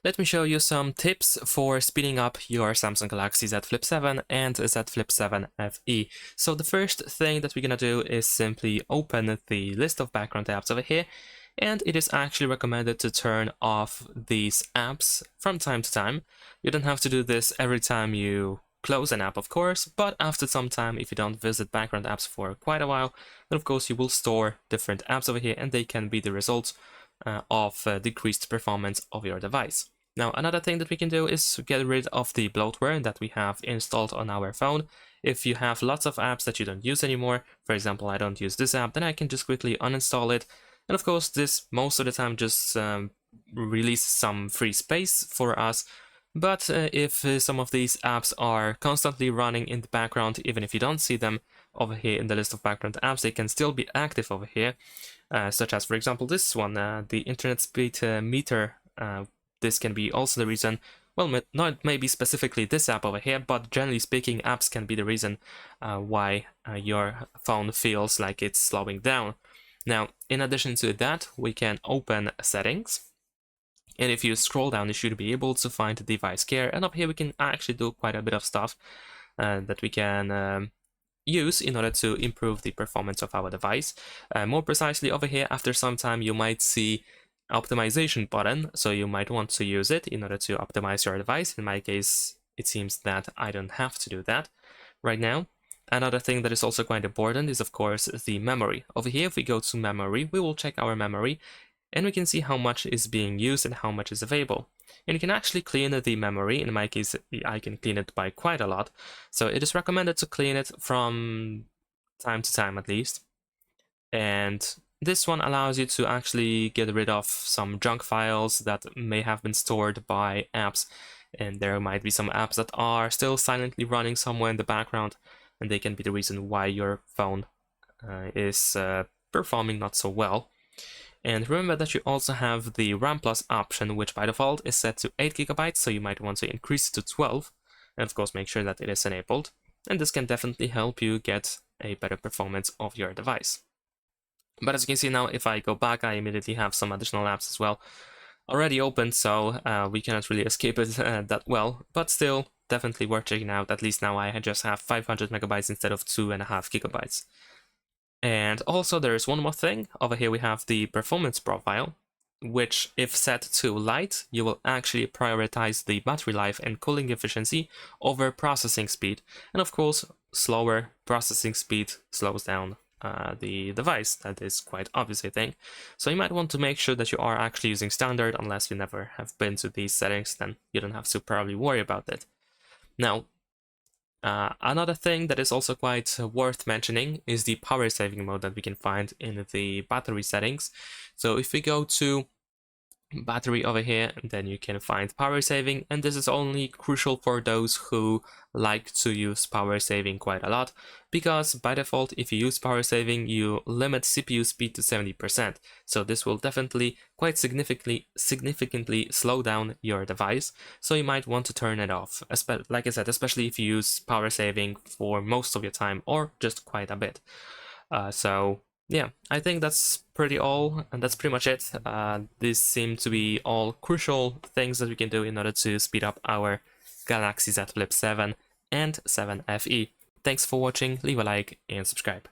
Let me show you some tips for speeding up your Samsung Galaxy Z Flip 7 and Z Flip 7 FE. So the first thing that we're gonna do is simply open the list of background apps over here, and it is actually recommended to turn off these apps from time to time. You don't have to do this every time you close an app, of course, but after some time, if you don't visit background apps for quite a while, then of course you will store different apps over here, and they can be the result of decreased performance of your device. Now, another thing that we can do is get rid of the bloatware that we have installed on our phone. If you have lots of apps that you don't use anymore, for example, I don't use this app, then I can just quickly uninstall it. And of course, this most of the time just releases some free space for us. But if some of these apps are constantly running in the background, even if you don't see them over here in the list of background apps, they can still be active over here. Such as, for example, this one, the internet speed meter. This can be also the reason, well, not maybe specifically this app over here, but generally speaking, apps can be the reason why your phone feels like it's slowing down. Now, in addition to that, we can open settings. And if you scroll down, you should be able to find device care. And up here, we can actually do quite a bit of stuff that we can use in order to improve the performance of our device. More precisely over here, after some time you might see optimization button, so you might want to use it in order to optimize your device. In my case, it seems that I don't have to do that right now. Another thing that is also quite important is, of course, the memory. Over here, if we go to memory, we will check our memory, and we can see how much is being used and how much is available. And you can actually clean the memory. In my case, I can clean it by quite a lot. So it is recommended to clean it from time to time at least. And this one allows you to actually get rid of some junk files that may have been stored by apps. And there might be some apps that are still silently running somewhere in the background, and they can be the reason why your phone is performing not so well. And remember that you also have the RAM Plus option, which by default is set to 8 GB, so you might want to increase it to 12. And of course, make sure that it is enabled. And this can definitely help you get a better performance of your device. But as you can see now, if I go back, I immediately have some additional apps as well already open, so we cannot really escape it that well. But still, definitely worth checking out. At least now I just have 500 megabytes instead of 2.5 gigabytes. And also there's one more thing. Over here we have the performance profile, which if set to light, you will actually prioritize the battery life and cooling efficiency over processing speed. And of course, slower processing speed slows down the device. That is quite obvious, I think. So you might want to make sure that you are actually using standard, unless you never have been to these settings, then you don't have to probably worry about it. Now, another thing that is also quite worth mentioning is the power saving mode that we can find in the battery settings. So if we go to battery over here, then you can find power saving, and this is only crucial for those who like to use power saving quite a lot, because by default, if you use power saving, you limit CPU speed to 70%. So this will definitely quite significantly slow down your device. So you might want to turn it off, like I said, especially if you use power saving for most of your time or just quite a bit. So yeah, I think that's pretty all, and that's pretty much it. These seem to be all crucial things that we can do in order to speed up our Galaxy Z Flip 7 and 7 FE. Thanks for watching, leave a like and subscribe.